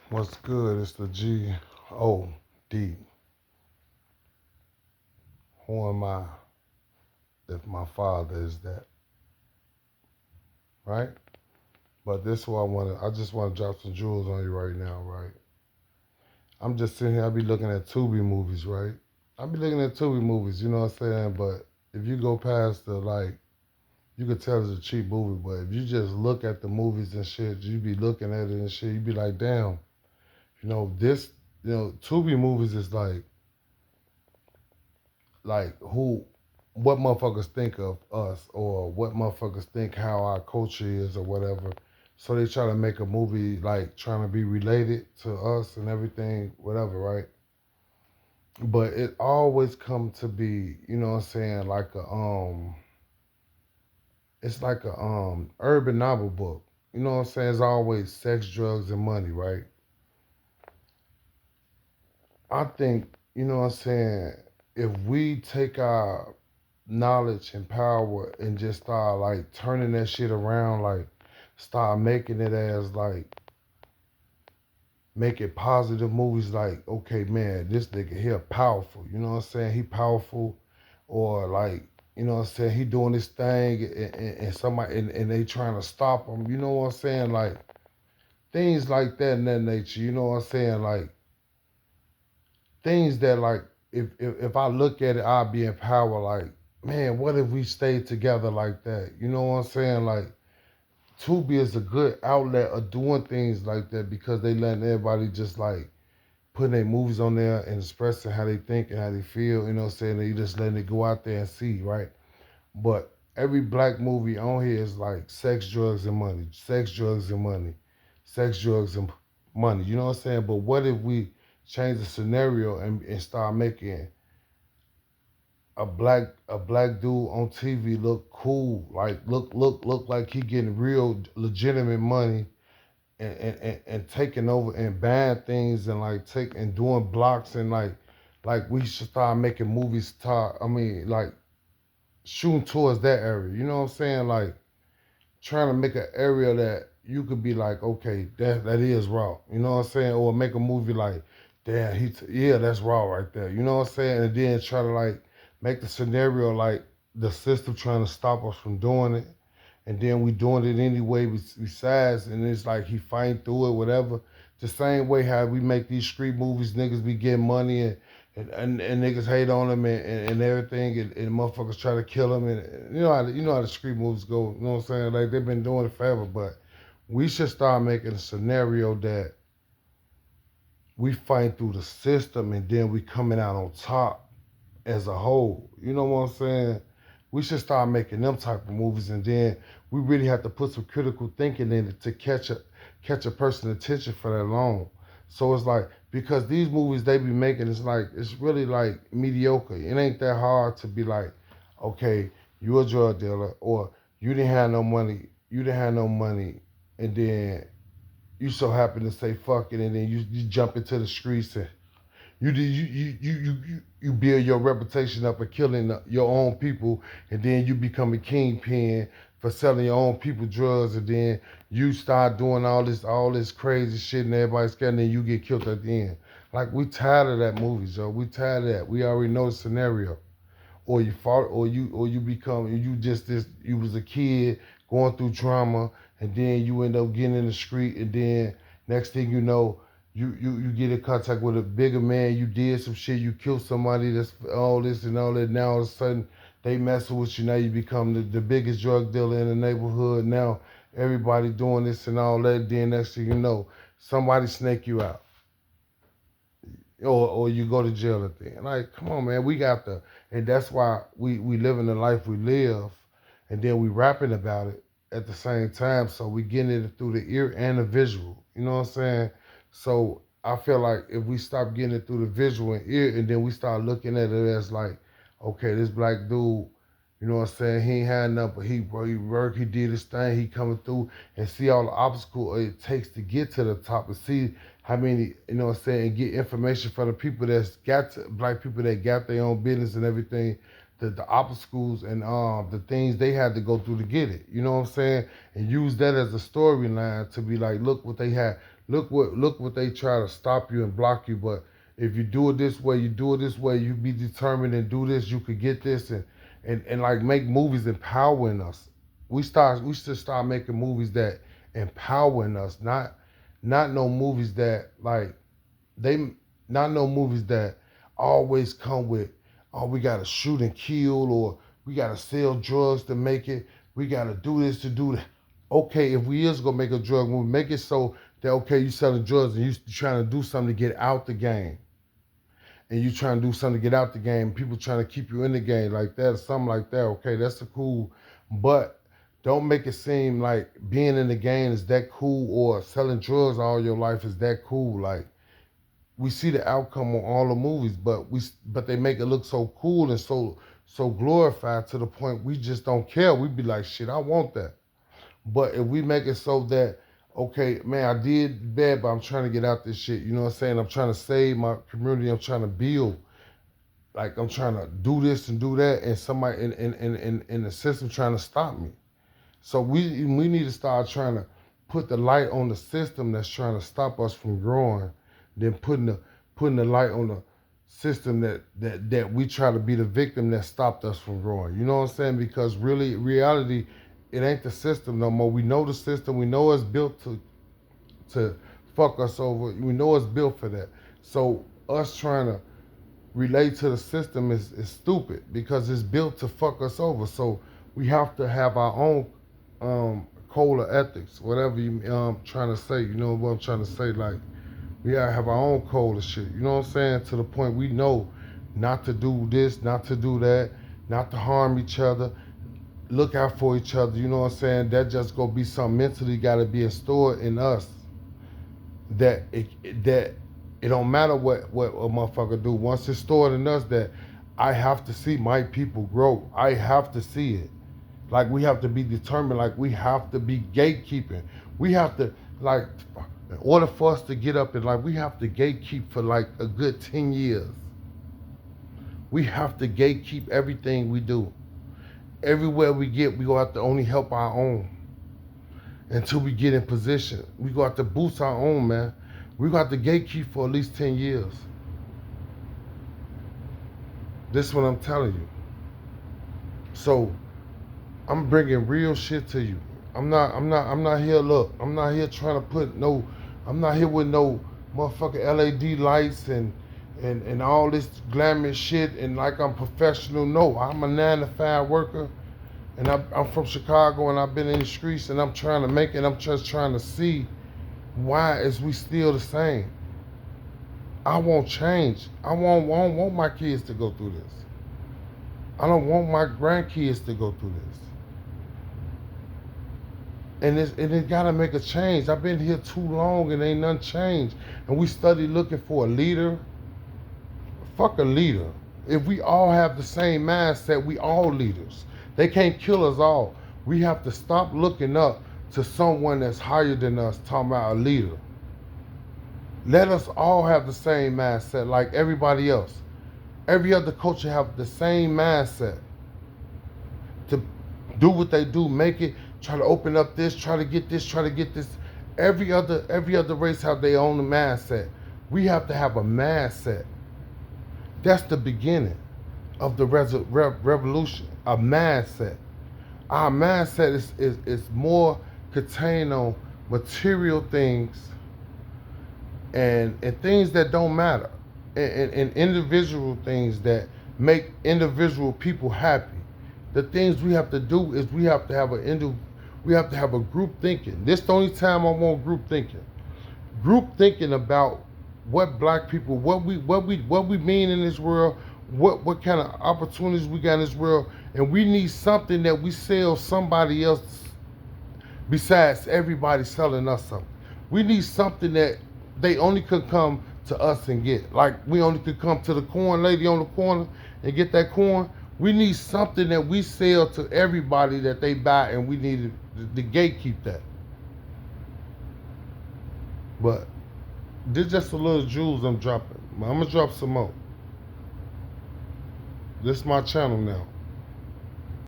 What's good? It's the G-O-D. Who am I if my father is that, right? But this is what I just want to drop some jewels on you right now, right? I'm just sitting here, I be looking at Tubi movies, right? I be looking at Tubi movies, you know what I'm saying? But if you go past you could tell it's a cheap movie, but if you just look at the movies and shit, you be looking at it and shit, you be like, damn, this, Tubi movies is who what motherfuckers think of us or what motherfuckers think how our culture is or whatever. So they try to make a movie like trying to be related to us and everything, whatever, right? But it always come to be, you know what I'm saying, it's like a urban novel book. You know what I'm saying? It's always sex, drugs, and money, right? I think, you know what I'm saying, if we take our knowledge and power and just start like turning that shit around, like start making it as like make it positive movies like, okay, man, this nigga here powerful, you know what I'm saying? He powerful or like, you know what I'm saying, he doing this thing and somebody and they trying to stop him, you know what I'm saying? Like things like that in that nature, you know what I'm saying? Like things that like if I look at it, I'll be in power. Like, man, what if we stayed together like that? You know what I'm saying? Like, Tubi is a good outlet of doing things like that because they letting everybody just like putting their movies on there and expressing how they think and how they feel. You know what I'm saying? They just letting it go out there and see, right? But every black movie on here is like sex, drugs, and money. Sex, drugs, and money. Sex, drugs, and money. You know what I'm saying? But what if we change the scenario and start making a black dude on TV look cool, like look like he getting real legitimate money and taking over and buying things and like take and doing blocks and like we should start making movies like shooting towards that area. You know what I'm saying? Like trying to make an area that you could be like, okay, that is raw. You know what I'm saying? Or make a movie like, damn, yeah, that's raw right there. You know what I'm saying? And then try to like make the scenario like the system trying to stop us from doing it, and then we doing it anyway. Besides, and it's like he fighting through it, whatever. The same way how we make these street movies, niggas be getting money and niggas hate on them and everything, and motherfuckers try to kill them, and you know how the street movies go. You know what I'm saying? Like they've been doing it forever, but we should start making a scenario that we fight through the system and then we coming out on top as a whole. You know what I'm saying? We should start making them type of movies, and then we really have to put some critical thinking in it to catch a person's attention for that long. So it's like because these movies they be making, it's really like mediocre. It ain't that hard to be like, okay, you a drug dealer, or you didn't have no money, and then you so happen to say fuck it, and then you jump into the streets and you build your reputation up of killing your own people, and then you become a kingpin for selling your own people drugs, and then you start doing all this crazy shit, and everybody's scared, and then you get killed at the end. Like we tired of that movie, Joe. We tired of that. We already know the scenario. Or you fought, or you become you just this. You was a kid going through trauma, and then you end up getting in the street, and then next thing you know, you get in contact with a bigger man. You did some shit. You killed somebody. That's all this and all that. Now all of a sudden they messing with you. Now you become the biggest drug dealer in the neighborhood. Now everybody doing this and all that. Then next thing you know, somebody snake you out, or you go to jail at the end. Like, come on, man, we got to, and that's why we living the life we live, and then we rapping about it at the same time. So we getting it through the ear and the visual. You know what I'm saying? So I feel like if we stop getting it through the visual and ear, and then we start looking at it as like, okay, this black dude. You know what I'm saying? He ain't had nothing, but he worked, he did his thing, he coming through and see all the obstacles it takes to get to the top and see how many, you know what I'm saying, and get information from the people black people that got their own business and everything, the obstacles and the things they had to go through to get it. You know what I'm saying? And use that as a storyline to be like, look what they had, look what they try to stop you and block you. But if you do it this way, you do it this way, you be determined and do this, you could get this and like make movies empowering us. We should start making movies that empowering us, not no movies that like they not no movies that always come with, oh, we gotta shoot and kill, or we gotta sell drugs to make it, we gotta do this to do that. Okay, if we is gonna make a drug movie, make it so that okay, you selling drugs and you trying to do something to get out the game. And you trying to do something to get out the game, people trying to keep you in the game like that or something like that, okay, that's a cool, but don't make it seem like being in the game is that cool or selling drugs all your life is that cool. Like we see the outcome on all the movies, but they make it look so cool and so glorified to the point we just don't care. We be like, shit, I want that. But if we make it so that, okay, man, I did bad, but I'm trying to get out this shit. You know what I'm saying? I'm trying to save my community. I'm trying to build. Like I'm trying to do this and do that, and somebody in the system trying to stop me. So we need to start trying to put the light on the system that's trying to stop us from growing, then putting the light on the system that we try to be the victim that stopped us from growing. You know what I'm saying? Because really, reality, it ain't the system no more. We know the system. We know it's built to fuck us over. We know it's built for that. So us trying to relate to the system is stupid because it's built to fuck us over. So we have to have our own code of ethics, whatever you trying to say. You know what I'm trying to say? Like we gotta have our own code of shit. You know what I'm saying? To the point we know not to do this, not to do that, not to harm each other. Look out for each other. You know what I'm saying? That just gonna be something mentally gotta be installed in us. That it don't matter what a motherfucker do. Once it's stored in us, that I have to see my people grow. I have to see it. Like we have to be determined. Like we have to be gatekeeping. We have to like, in order for us to get up and like, we have to gatekeep for like a good 10 years. We have to gatekeep everything we do. Everywhere we get, we gonna have to only help our own until we get in position. We gonna have to boost our own, man. We gonna have to gatekeep for at least 10 years. This is what I'm telling you. So I'm bringing real shit to you. I'm not here. Look, I'm not here trying to put no. I'm not here with no motherfucking LED lights and all this glamorous shit and like I'm professional. No, I'm a 9-to-5 worker, and I'm from Chicago and I've been in the streets and I'm trying to make it. I'm just trying to see why is we still the same. I want change. I don't want my kids to go through this. I don't want my grandkids to go through this. And it gotta make a change. I've been here too long and ain't nothing changed. And we study looking for a leader. Fuck a leader. If we all have the same mindset, we all leaders. They can't kill us all. We have to stop looking up to someone that's higher than us, talking about a leader. Let us all have the same mindset like everybody else. Every other culture have the same mindset to do what they do, make it, try to open up this, try to get this, try to get this. Every other race have their own mindset. We have to have a mindset. That's the beginning of the revolution, a mindset. Our mindset is more contained on material things and things that don't matter, and individual things that make individual people happy. The things we have to do is we have to have a group thinking. This is the only time I want group thinking. Group thinking about what black people, what we mean in this world, what kind of opportunities we got in this world, and we need something that we sell somebody else besides everybody selling us something. We need something that they only could come to us and get. Like we only could come to the corn lady on the corner and get that corn. We need something that we sell to everybody that they buy, and we need to gatekeep that. But this just a little jewels I'm dropping. I'm gonna drop some more. This is my channel now.